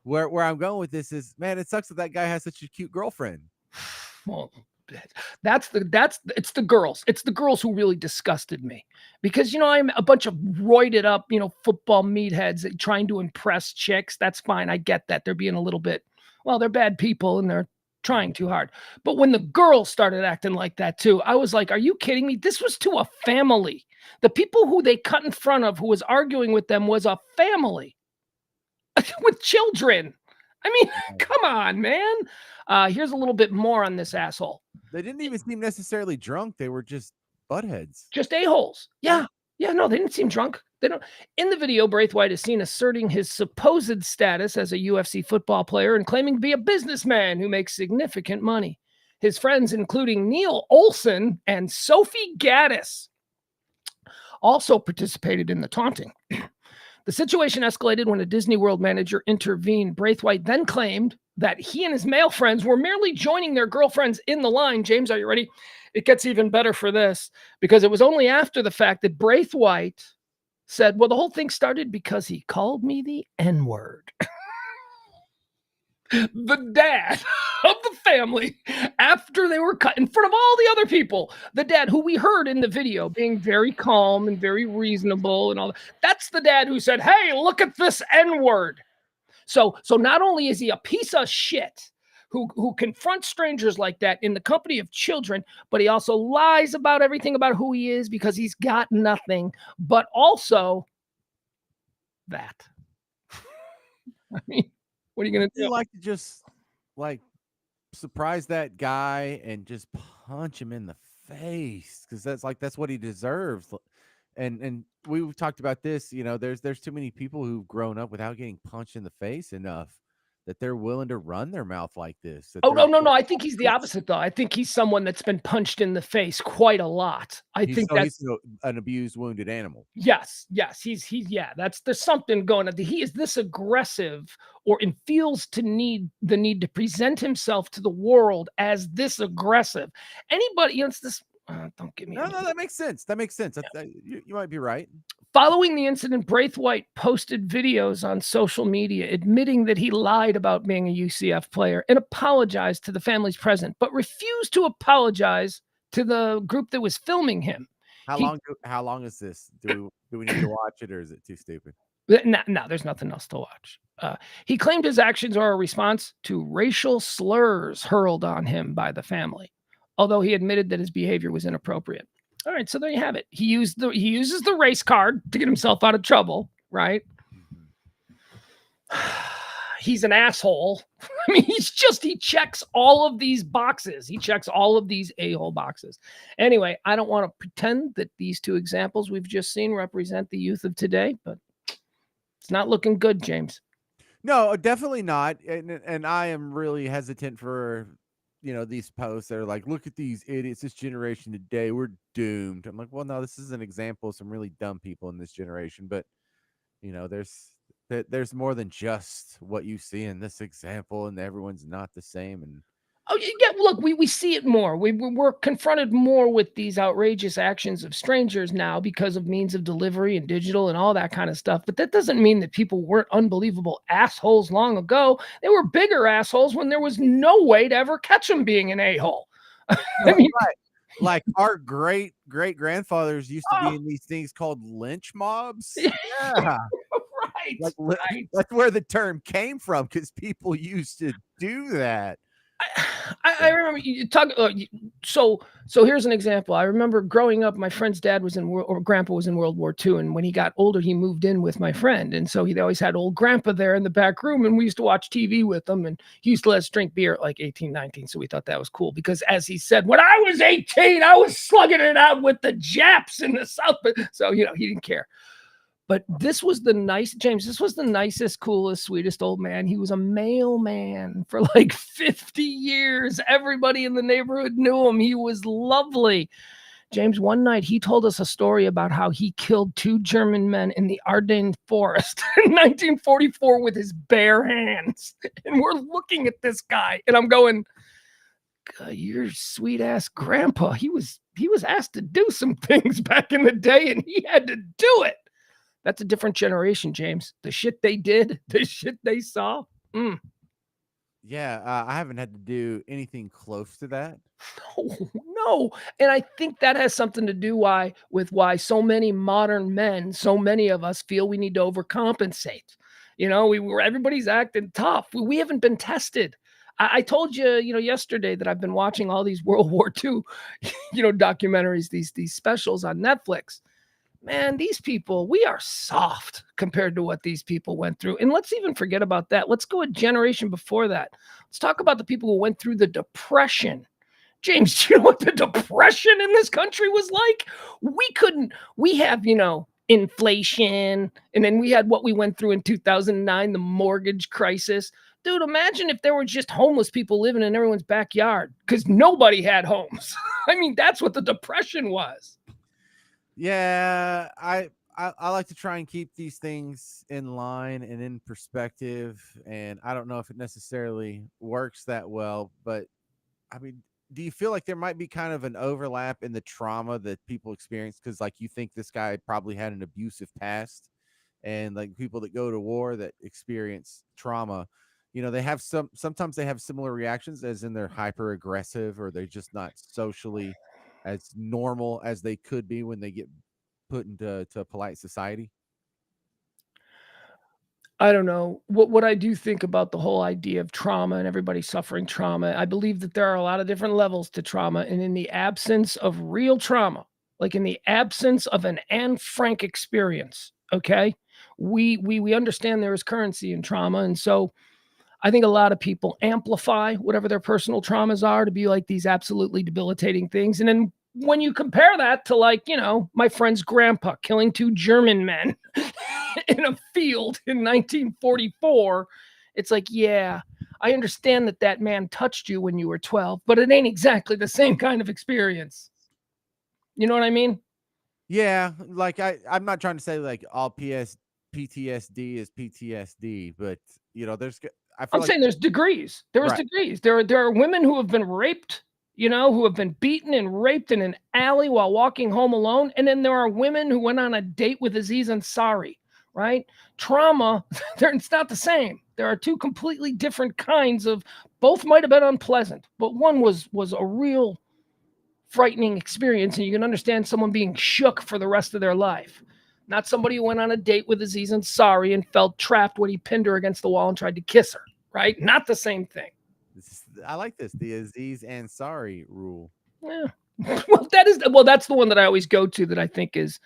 Where I'm going with this is, man, it sucks that guy has such a cute girlfriend. Well, it's the girls. It's the girls who really disgusted me because, I'm a bunch of roided up, football meatheads trying to impress chicks. That's fine. I get that. They're being a little bit, they're bad people and they're trying too hard. But when the girls started acting like that too, I was like, are you kidding me? This was to a family. The people who they cut in front of who was arguing with them was a family with children. I mean, come on, man. Here's a little bit more on this asshole. They didn't even seem necessarily drunk. They were just buttheads. Just a-holes. Yeah. No, they didn't seem drunk. They don't. In the video, Braithwaite is seen asserting his supposed status as a UFC football player and claiming to be a businessman who makes significant money. His friends, including Neil Olson and Sophie Gaddis, also participated in the taunting. The situation escalated when a Disney World manager intervened. Braithwaite then claimed that he and his male friends were merely joining their girlfriends in the line. James, are you ready? It gets even better for this because it was only after the fact that Braithwaite said, well, the whole thing started because he called me the N-word. The dad of the family, after they were cut in front of all the other people, the dad who we heard in the video being very calm and very reasonable and all that, that's the dad who said, hey, look at this N-word. So not only is he a piece of shit who confronts strangers like that in the company of children, but he also lies about everything about who he is because he's got nothing, but also that. I mean, what are you going to do? You like to just like surprise that guy and just punch him in the face because that's what he deserves. And we've talked about this. There's too many people who've grown up without getting punched in the face enough that they're willing to run their mouth like this. Oh, no. I think he's the opposite, though. I think he's someone that's been punched in the face quite a lot. He's an abused, wounded animal. Yes. There's something going on. He is this aggressive or feels the need to present himself to the world as this aggressive. Anybody, it's this. Don't give me. No, that makes sense. Yeah. You might be right. Following the incident, Braithwaite posted videos on social media admitting that he lied about being a UCF player and apologized to the families present, but refused to apologize to the group that was filming him. How long is this? Do we need to watch it, or is it too stupid? No, there's nothing else to watch. He claimed his actions are a response to racial slurs hurled on him by the family, although he admitted that his behavior was inappropriate. All right, so there you have it. He uses the race card to get himself out of trouble, right? He's an asshole. I mean, he checks all of these boxes. He checks all of these a-hole boxes. Anyway, I don't want to pretend that these two examples we've just seen represent the youth of today, but it's not looking good, James. No, definitely not. And I am really hesitant for these posts that are like, look at these idiots, this generation today, we're doomed. I'm like, well, no, this is an example of some really dumb people in this generation, but there's more than just what you see in this example, and everyone's not the same. And yeah, look, we see it more. We're confronted more with these outrageous actions of strangers now because of means of delivery and digital and all that kind of stuff. But that doesn't mean that people weren't unbelievable assholes long ago. They were bigger assholes when there was no way to ever catch them being an a-hole. I mean, right. Like our great grandfathers used to be in these things called lynch mobs. Yeah. Right. That's where the term came from, because people used to do that. I remember you talk. So here's an example. I remember growing up, my friend's dad was grandpa was in World War II, and when he got older, he moved in with my friend, and so he always had old grandpa there in the back room, and we used to watch TV with him, and he used to let us drink beer at like 18, 19, so we thought that was cool because, as he said, when I was 18, I was slugging it out with the Japs in the South, so he didn't care. But this was the nicest, coolest, sweetest old man. He was a mailman for like 50 years. Everybody in the neighborhood knew him. He was lovely. James, one night he told us a story about how he killed 2 German men in the Ardennes forest in 1944 with his bare hands. And we're looking at this guy and I'm going, your sweet ass grandpa. He was asked to do some things back in the day and he had to do it. That's a different generation, James. The shit they did, the shit they saw. Yeah, I haven't had to do anything close to that. No. And I think that has something to do with why so many modern men, so many of us feel we need to overcompensate. Everybody's acting tough. We haven't been tested. I told you, yesterday that I've been watching all these World War II, documentaries, these specials on Netflix. Man, these people, we are soft compared to what these people went through. And let's even forget about that. Let's go a generation before that. Let's talk about the people who went through the Depression. James, do you know what the Depression in this country was like? We have, inflation. And then we had what we went through in 2009, the mortgage crisis. Dude, imagine if there were just homeless people living in everyone's backyard because nobody had homes. I mean, that's what the Depression was. Yeah, I like to try and keep these things in line and in perspective, and I don't know if it necessarily works that well, but I mean, do you feel like there might be kind of an overlap in the trauma that people experience? Because like you think this guy probably had an abusive past, and like people that go to war that experience trauma, they have sometimes they have similar reactions, as in they're hyper aggressive, or they're just not socially as normal as they could be when they get put into polite society. I don't know. What I do think about the whole idea of trauma and everybody suffering trauma, I believe that there are a lot of different levels to trauma, and in the absence of real trauma, like in the absence of an Anne Frank experience, okay, we understand there is currency in trauma, and so I think a lot of people amplify whatever their personal traumas are to be like these absolutely debilitating things, and then when you compare that to, like, my friend's grandpa killing 2 German men in a field in 1944, it's like, yeah, I understand that that man touched you when you were 12, but it ain't exactly the same kind of experience. You know what I mean? Yeah, like I'm not trying to say like all PTSD is PTSD, but I feel I'm like saying there's degrees. There's right. degrees. There are women who have been raped, who have been beaten and raped in an alley while walking home alone. And then there are women who went on a date with Aziz Ansari, right? Trauma, it's not the same. There are 2 completely different kinds of, both might have been unpleasant, but one was a real frightening experience, and you can understand someone being shook for the rest of their life. Not somebody who went on a date with Aziz Ansari and felt trapped when he pinned her against the wall and tried to kiss her, right? Not the same thing. I like this, the Aziz Ansari rule. Yeah. That's the one that I always go to, that I think is,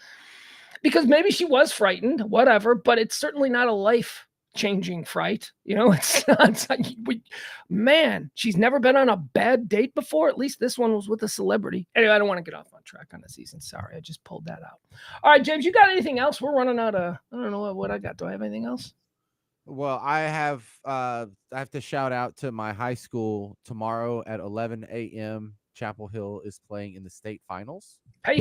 because maybe she was frightened, whatever, but it's certainly not a life-changing fright. It's not, man, she's never been on a bad date before. At least this one was with a celebrity. Anyway, I don't want to get off on track on the season. Sorry, I just pulled that out. All right, James, you got anything else? We're running out of, I don't know what I got. Do I have anything else? Well, I have to shout out to my high school tomorrow at 11 a.m. Chapel Hill is playing in the state finals. Hey,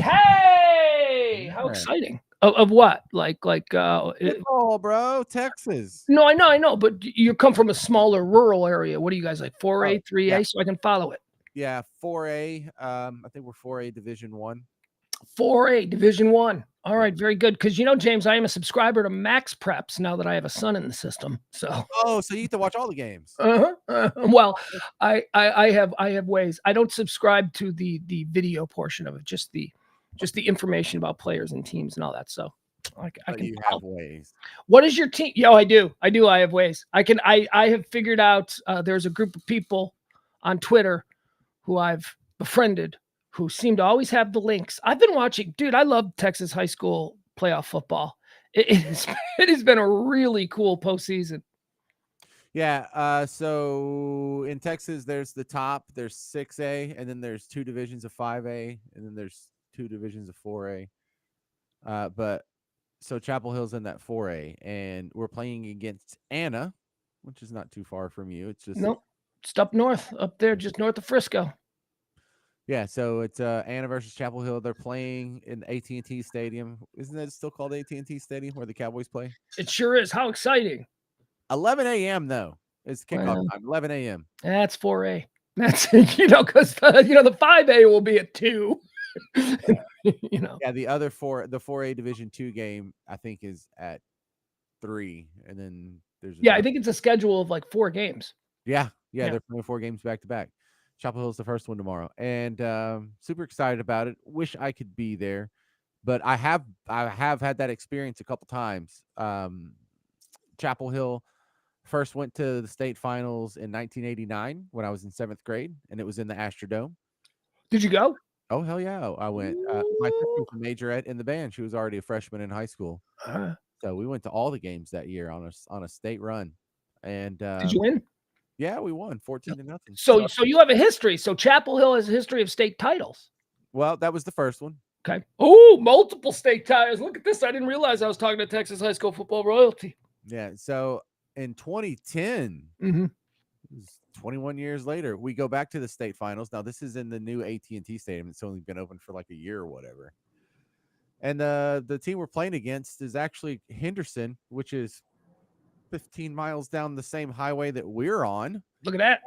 how exciting. Of what? Football, bro, Texas. No, I know, but you come from a smaller rural area. What are you guys, like 4A, 3A, yeah. so I can follow it? Yeah, 4A. I think we're 4A Division 1. 4A Division 1. All right, very good. Because James, I am a subscriber to Max Preps now that I have a son in the system. So so you get to watch all the games. Well, I have ways. I don't subscribe to the video portion of it, just the information about players and teams and all that. So I can. You have ways. What is your team? Yo, I do. I have ways. I have figured out. There's a group of people on Twitter who I've befriended, who seem to always have the links. I've been watching, dude. I love Texas high school playoff football. It has been a really cool postseason. Yeah. So in Texas, there's the top. There's 6A, and then there's 2 divisions of 5A, and then there's 2 divisions of 4A. But so Chapel Hill's in that 4A, and we're playing against Anna, which is not too far from you. It's just it's up north, up there, just north of Frisco. Yeah, so it's Anna versus Chapel Hill. They're playing in AT&T Stadium. Isn't that still called AT&T Stadium where the Cowboys play? It sure is. How exciting! 11 a.m. though. It's kickoff time. 11 a.m. That's 4A. That's because the 5A will be at 2. Yeah, the 4A Division 2 game I think is at 3, and then there's I think it's a schedule of like 4 games. Yeah, they're playing 4 games back to back. Chapel Hill's the first one tomorrow, and super excited about it. Wish I could be there, but I have had that experience a couple times. Chapel Hill first went to the state finals in 1989 when I was in 7th grade, and it was in the Astrodome. Did you go? Oh hell yeah, I went. My sister was a majorette in the band. She was already a freshman in high school, so we went to all the games that year on a state run. And did you win? Yeah, we won 14-0. So you have a history. So Chapel Hill has a history of state titles. Well, that was the first one. Okay. Oh, multiple state titles. Look at this. I didn't realize I was talking to Texas high school football royalty. Yeah. So in 2010, 21 years later, we go back to the state finals. Now this is in the new AT&T Stadium. It's only been open for like a year or whatever. And the team we're playing against is actually Henderson, which is 15 miles down the same highway that we're on. Look at that.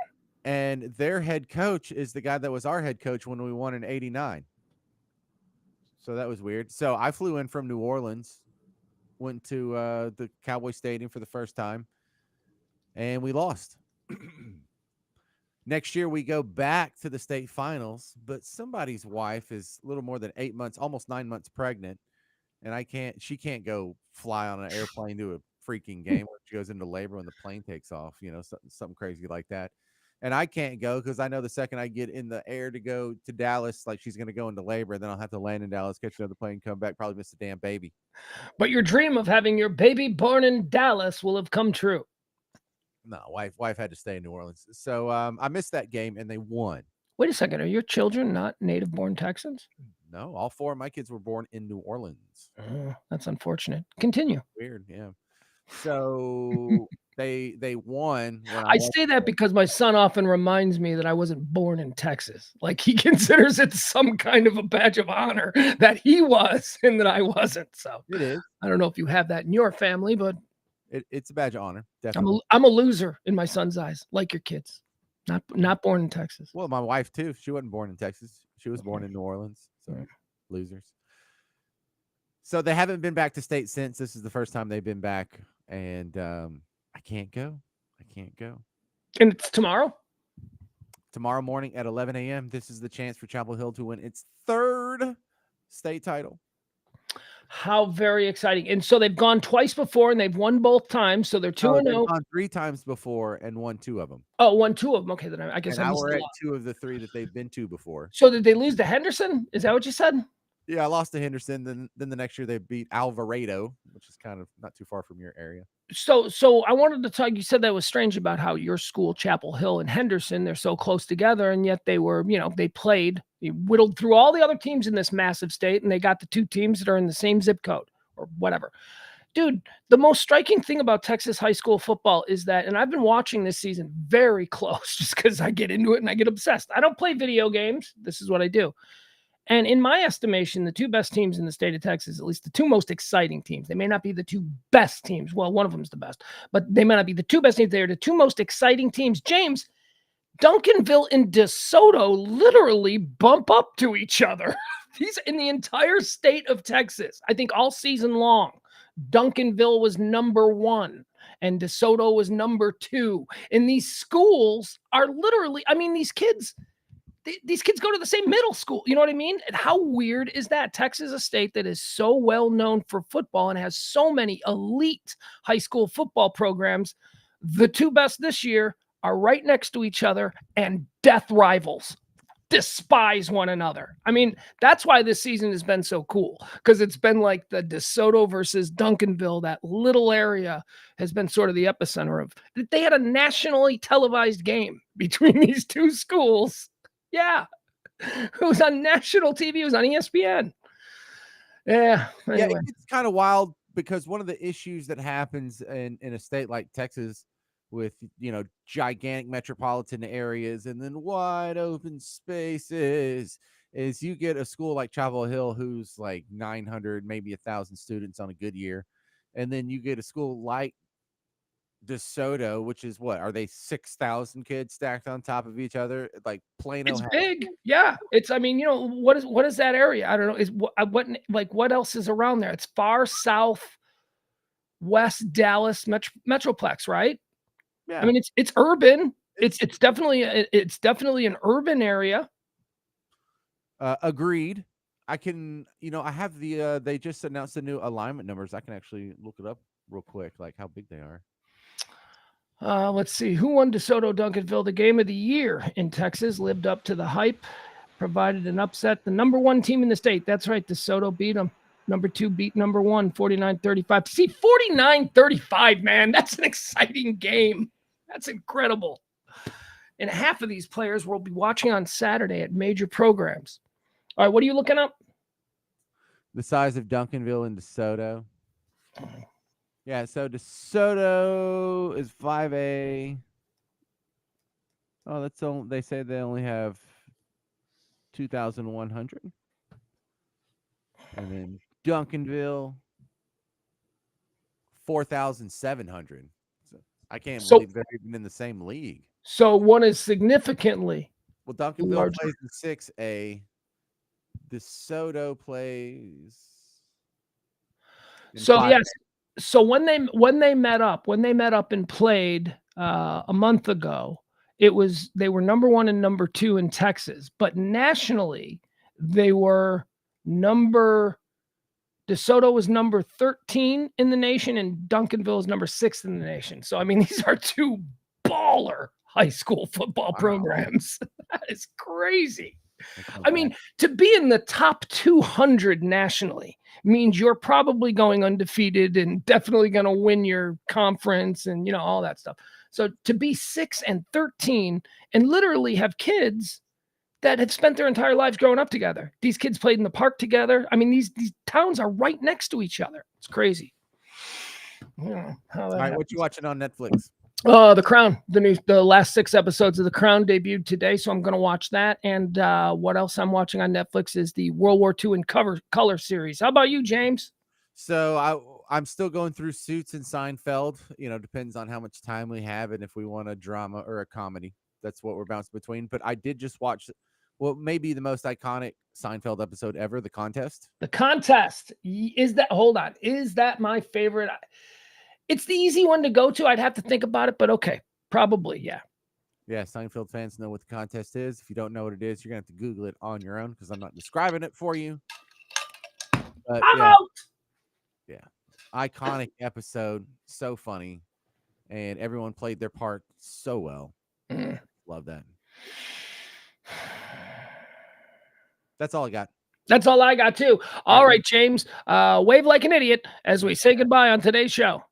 And their head coach is the guy that was our head coach when we won in '89. So that was weird. So I flew in from New Orleans, went to the Cowboy Stadium for the first time, and we lost. Next year, we go back to the state finals, but somebody's wife is a little more than 8 months, almost 9 months pregnant. And she can't go fly on an airplane to a freaking game where she goes into labor when the plane takes off, something crazy like that. And I can't go because I know the second I get in the air to go to Dallas, like she's going to go into labor, then I'll have to land in Dallas, catch another plane, come back, probably miss the damn baby. But your dream of having your baby born in Dallas will have come true. No, wife had to stay in New Orleans. So I missed that game and they won. Wait a second. Are your children not native-born Texans? No, all 4 of my kids were born in New Orleans. That's unfortunate. Continue. Weird, yeah. So they won. I say that because my son often reminds me that I wasn't born in Texas. Like he considers it some kind of a badge of honor that he was and that I wasn't. So it is. I don't know if you have that in your family, but it's a badge of honor. Definitely. I'm a loser in my son's eyes, like your kids. Not born in Texas. Well, my wife too. She wasn't born in Texas. She was born in New Orleans. So losers. So they haven't been back to state since. This is the first time they've been back, and I can't go. And it's tomorrow? Tomorrow morning at 11 a.m. This is the chance for Chapel Hill to win its 3rd state title. How very exciting. And so they've gone twice before and they've won both times. So they're 2-0. They've gone 3 times before and won 2 of them. Oh, won 2 of them. Okay, then I guess I missed we're a at lot. 2 of the 3 that they've been to before. So did they lose to Henderson? Is that what you said? Yeah, I lost to Henderson. Then the next year they beat Alvarado, which is kind of not too far from your area. So I wanted to talk. You said that was strange about how your school, Chapel Hill and Henderson, they're so close together, and yet they were, they played, they whittled through all the other teams in this massive state, and they got the 2 teams that are in the same zip code or whatever. Dude, the most striking thing about Texas high school football is that, and I've been watching this season very close just because I get into it and I get obsessed. I don't play video games. This is what I do. And in my estimation, the 2 best teams in the state of Texas, at least the 2 most exciting teams, they may not be the 2 best teams. Well, one of them is the best, but they may not be the 2 best teams. They're the 2 most exciting teams. James, Duncanville and DeSoto literally bump up to each other. These in the entire state of Texas, I think all season long, Duncanville was number 1 and DeSoto was number 2. And these schools are literally, these kids go to the same middle school. You know what I mean? And how weird is that? Texas is a state that is so well known for football and has so many elite high school football programs. The 2 best this year are right next to each other and death rivals. Despise one another. That's why this season has been so cool, because it's been like the DeSoto versus Duncanville. That little area has been sort of the epicenter of. They had a nationally televised game between these 2 schools. Yeah. It was on national TV. It was on ESPN. Yeah. Anyway. Yeah, it's kind of wild because one of the issues that happens in a state like Texas with, gigantic metropolitan areas and then wide open spaces is you get a school like Chapel Hill who's like 900, maybe 1,000 students on a good year. And then you get a school like DeSoto, which is what are they 6,000 kids stacked on top of each other? Like Plano. It's big. Yeah. It's, what is that area? I don't know. Is what else is around there? It's far south west Dallas Metroplex, right? Yeah. It's urban. It's definitely an urban area. Agreed. I can, I have they just announced the new alignment numbers. I can actually look it up real quick, like how big they are. Let's see. Who won DeSoto Duncanville? The game of the year in Texas, lived up to the hype, provided an upset. The number 1 team in the state. That's right. DeSoto beat them. Number 2 beat number 1, 49-35. See, 49-35, man. That's an exciting game. That's incredible. And half of these players will be watching on Saturday at major programs. All right, what are you looking up? The size of Duncanville and DeSoto. Yeah, so DeSoto is 5A. Oh, they say they only have 2,100. And then Duncanville, 4,700. So I can't believe they're even in the same league. So one is significantly. Well, Duncanville larger. plays in 6A. DeSoto plays. So 5A. yes. So when they met up and played a month ago, they were number 1 and number 2 in Texas, but nationally they were DeSoto was number 13 in the nation and Duncanville is number 6 in the nation. So I mean, these are 2 baller high school football programs. That is crazy. I mean, to be in the top 200 nationally means you're probably going undefeated and definitely going to win your conference and, you know, all that stuff. So to be 6 and 13 and literally have kids that have spent their entire lives growing up together. These kids played in the park together. I mean, these towns are right next to each other. It's crazy. All right, what you watching on Netflix? The Crown, the last 6 episodes of The Crown debuted today, so I'm going to watch that. And what else I'm watching on Netflix is the World War II in color series. How about you, James? So I'm still going through Suits and Seinfeld. You know, depends on how much time we have and if we want a drama or a comedy. That's what we're bouncing between. But I did just watch what may be the most iconic Seinfeld episode ever, The Contest. The Contest. Is that my favorite? It's the easy one to go to. I'd have to think about it, but okay. Probably, yeah. Yeah, Seinfeld fans know what The Contest is. If you don't know what it is, you're going to have to Google it on your own because I'm not describing it for you. But I'm out. Yeah. Iconic episode. So funny. And everyone played their part so well. Love that. That's all I got. That's all I got, too. All right, James. Wave like an idiot as we say goodbye on today's show.